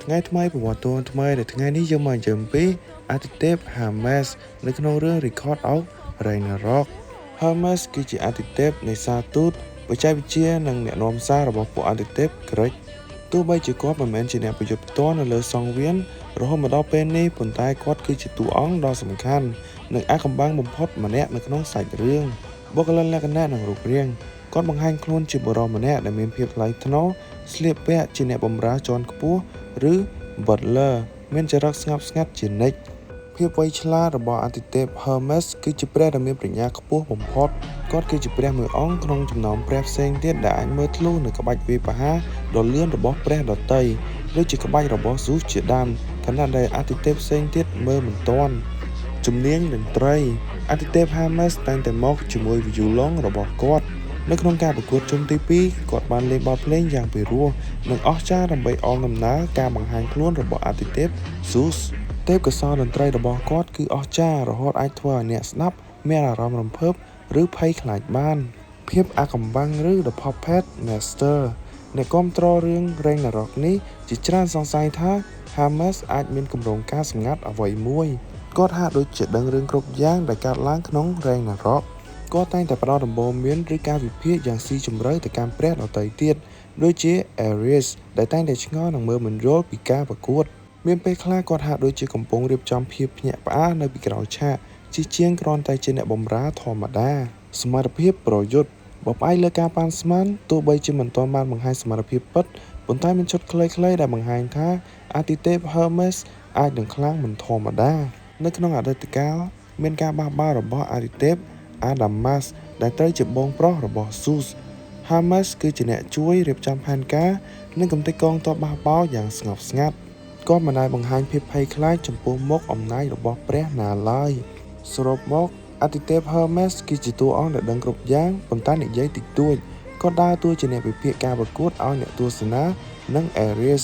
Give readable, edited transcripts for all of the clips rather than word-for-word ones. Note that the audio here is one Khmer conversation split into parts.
ថ្ងៃថ្មីប្រវត្តិថ្មីដែលថ្ងៃនេះយើងមកនិយាយអំពីអាទិទេព Hermes នៅក្នុងរឿង Record of Ragnarok Hermes គឺជាអាទិទេពនៃសារទូតបច្ចេកវិទ្យានិងអ្នកនាំសាររបស់ពួកអាទិទេពក្រិកទោះបីជាគាត់មិនមែនជាអ្នកប្រយុទ្ធផ្ទាល់នៅលើសង្វៀនរហូតមកដល់ពេលនេះប៉ុន្តែគាត់គឺជាតួអង្គដ៏សំខាន់និងអាថ៌កំបាំងបំផុតម្នាក់នៅក្នុងសាច់រឿងបុគ្គលិកលក្ខណៈនិងរូបរាងគាត់បង្ហាញខ្លួនជាបុរសម្នាក់ដែលមានភាពថ្លៃថ្នូរស្លៀកពាក់ជាអ្នកបម្រើជាន់ខ្ពស់ឬ Butler មានចរិតស្ងប់ស្ងាត់ជានិច្ចភាពវៃឆ្លាតរបស់អាទិទេព Hermes គឺជាព្រះដែលមានប្រាជ្ញាខ្ពស់បំផុតគាត់គឺជាព្រះមួយអង្គក្នុងចំណោមព្រះផ្សេងទៀតដែលអាចមើលធ្លុះនៅក្បាច់វាយប្រហារដ៏លឿនរបស់ព្រះដតីដូចជាក្បាច់របស់ Zeus ជាដើមខណៈដែលអាទិទេពផ្សេងទៀតមើលមិនទាន់ជំនាញតន្ត្រីអាទិទេព Hermes តែងតែមកជាមួយ violon របស់គាត់នៅក្នុងការប្រកួតជុំទី2គាត់បានលេងបទភ្លេងយ៉ាងពិរោះនិងអស្ចារ្យដើម្បីអមដំណើរការបង្ហាញខ្លួនរបស់អាទិទេព Zeus ទេពកោសល្យតន្ត្រីរបស់គាត់គឺអស្ចារ្យរហូតអាចធ្វើឲ្យអ្នកស្ដាប់មានអារម្មណ៍រំភើបឬភ័យខ្លាចបានភាពអាថ៌កំបាំងឬ The Puppet Master អ្នកគាំទ្ររឿង Ragnarok នេះជាច្រើនសង្ស័យថា Hermes អាចមានគម្រោងការសម្ងាត់អ្វីមួយគាត់ហាក់ដូចជាដឹងរឿងគ្រប់យ៉ាងដែលកើតឡើងក្នុង Ragnarokគាត់តែងតែផ្ដល់ដំបូន្មានឬការវិភាគយ៉ាងស៊ីជម្រៅទៅកាន់ព្រះដទៃទៀតដូចជា Ares ដែលតែងតែឆ្ងល់និងមើលមិនយល់ពីការប្រកួតមានពេលខ្លះគាត់ហាក់ដូចជាកំពុងរៀបចំភាពភ្ញាក់ផ្អើលនៅពីក្រោយឆាកជាងគ្រាន់តែជាអ្នកបម្រើធម្មតាសមត្ថភាពប្រយុទ្ធបើផ្អែកលើការប៉ាន់ស្មានទោះបីជាមិនទាន់បានបង្ហាញសមត្ថភាពពិតប៉ុន្តែមានឈុតខ្លីៗដែលបង្ហាញថាអាទិទេព Hermes អាចនឹងខ្លាំងមិនធម្មតានៅក្នុងអតីតកាលមានការបះបោររបស់អាទិទេពAdamas ដែលត្រូវជាបងប្រុសរបស់ Zeus Hermes គឺជាអ្នកជួយរៀបចំផែនការនិងកំទេចកងទ័ពបះបោរយ៉ាងស្ងប់ស្ងាត់គាត់មិនដែលបង្ហាញភាពភ័យខ្លាចចំពោះមុខអំណាចរបស់ព្រះណាឡើយសរុបមកអាទិទេព Hermes គឺជាតួអង្គដែលដឹងគ្រប់យ៉ាងប៉ុន្តែនិយាយតិចតួចគាត់ដើរតួជាអ្នកវិភាគការប្រកួតឲ្យអ្នកទស្សនានិង Ares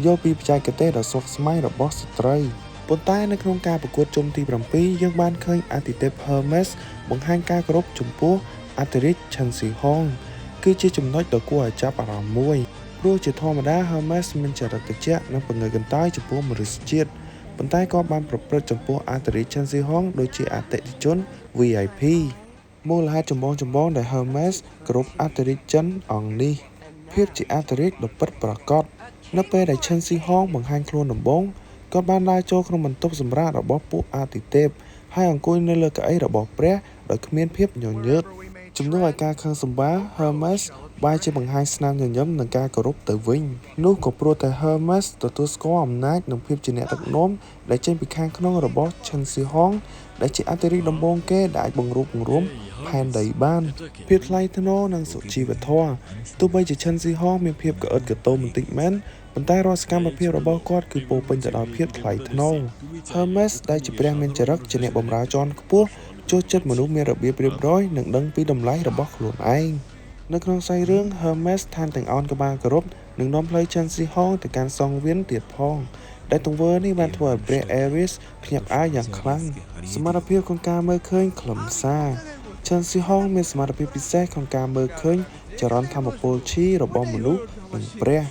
យល់ពីបច្ចេកទេសដ៏ស្មុគស្មាញរបស់ស្ត្រីប៉ុន្តែនៅក្នុងការប្រកួតជុំទី7យើងបានឃើញអាទិទេព Hermes បង្ហាញការគោរពចំពោះអធិរាជ Chansey Hong គឺជាចំណុចដ៏គួរឲ្យចាប់អារម្មណ៍មួយព្រោះជាធម្មតា Hermes មានចរិតត្រជាក់និងពង្រឹងកន្តើយចំពោះមនុស្សជាតិប៉ុន្តែក៏បានប្រព្រឹត្តចំពោះអធិរាជ Chansey Hong ដូចជាអតិថិជន VIP មូលហេតុចម្បងដែល Hermes គោរពអធិរាជចិនអង្គនេះភាពជាអធិរាជដ៏ពិតប្រាកដនៅពេលដែល Chansey Hong បង្ហាញខ្លួនដំបូងគាត់បានដើរចូលក្នុងបន្ទប់សម្រាប់របស់ពួកអាទិទេពហើយអង្គុយនៅលើកៅអីរបស់ព្រះដោយគ្មានភាពញញើតជំនួសឲ្យការខឹងសម្បារ Hermes បែរជាបង្ហាញស្នាមញញឹមនិងការគោរពទៅវិញនោះក៏ព្រោះតែ Hermes ទទួលស្គាល់អំណាចនិងភាពជាអ្នកដឹកនាំដែលចេញពីខាងក្នុងរបស់ Chansey Hong ដែលជាអធិរាជដំបូងគេដែលអាចបង្រួបបង្រួមផែនដីបានភាពថ្លៃថ្នូរនិងសុជីវធម៌ទោះបីជា Chansey Hong មានភាពក្អឹតក្តូមបន្តិចមែនប៉ុន្តែរាល់សកម្មភាពរបស់គាត់គឺពោរពេញទៅដោយភាពថ្លៃថ្នូរ Hermes ដែលជាព្រះមានចរិតជាអ្នកបម្រើជាន់ខ្ពស់ចូលចិត្តមនុស្សមានរបៀបរៀបរយនិងដឹងពីតម្លៃរបស់ខ្លួនឯងនៅក្នុងសាច់រឿង Hermes ថែមទាំងឱនក្បាលគោរពនិងនាំផ្លូវ Chansey Hong ទៅកាន់សង្វៀនទៀតផងដែលទង្វើនេះបានធ្វើឲ្យព្រះ Ares ភ្ញាក់ផ្អើលយ៉ាងខ្លាំងសមត្ថភាពក្នុងការមើលឃើញខ្លឹមសារ Chansey Hong មានសមត្ថភាពពិសេសក្នុងការមើលឃើញចរន្តថាមពលឈីរបស់មនុស្សនិងព្រះ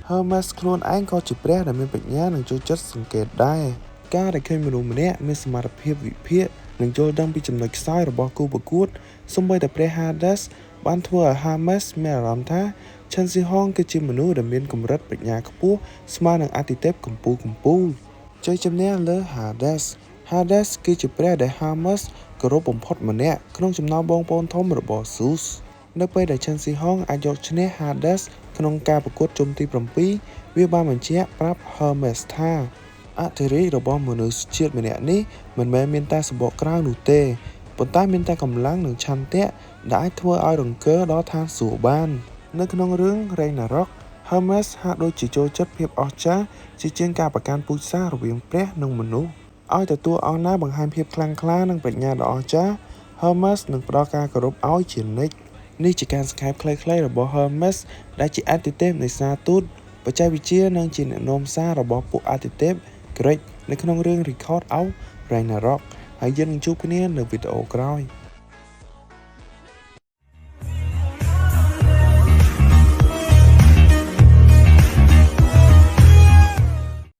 Hermes ខ្លួនឯងក៏ជាព្រះដែលមានប្រាជ្ញានិងចូលចិត្តសង្កេតដែរការដែលឃើញមនុស្សម្នាក់មានសមត្ថភាពវិភាគនិងយល់ដឹងពីចំណុចខ្សោយរបស់គូប្រកួតសូម្បីតែព្រះ Hades បានធ្វើឲ្យ Hermes មានអារម្មណ៍ថា Chansey Hong គឺជាមនុស្សដែលមានកម្រិតប្រាជ្ញាខ្ពស់ស្មើនឹងអាទិទេពកំពូលជ័យជំនះលើ Hades គឺជាព្រះដែល Hermes គោរពបំផុតម្នាក់ក្នុងចំណោមបងប្អូនធំរបស់ Zeus នៅពេលដែល Chansey Hong អាចយកឈ្នះ Hades ក្នុងការប្រកួតជុំទី7វាបានបញ្ជាក់ប្រាប់ Hermes ថាអធិរាជរបស់មនុស្សជាតិម្នាក់នេះមិនមែនមានតែសម្បកក្រៅនោះទេប៉ុន្តែមានតែកម្លាំងនិងឆន្ទៈដែលអាចធ្វើឲ្យរង្គើដល់ឋានសួគ៌បាននៅក្នុងរឿង Ragnarok Hermes ហាក់ដូចជាចូលចិត្តភាពអស្ចារ្យជាងការប្រកាន់ពូជសាសន៍រវាងព្រះនិងមនុស្សឲ្យទទួលអង្គណាបង្ហាញភាពខ្លាំងក្លានិងប្រាជ្ញាដ៏អស្ចារ្យ Hermes នឹងផ្ដល់ការគោរពឲ្យជានិច្ចនេះជាការសង្ខេបខ្លីៗរបស់ Hermes ដែលជាអាទិទេពនៃសារទូតបច្ចេកវិទ្យានិងជាអ្នកនាំសាររបស់ពួកអាទិទេពក្រិកនៅក្នុងរឿង Record of Ragnarok ហើយយើងនឹងជួបគ្នានៅវីដេអូក្រោយ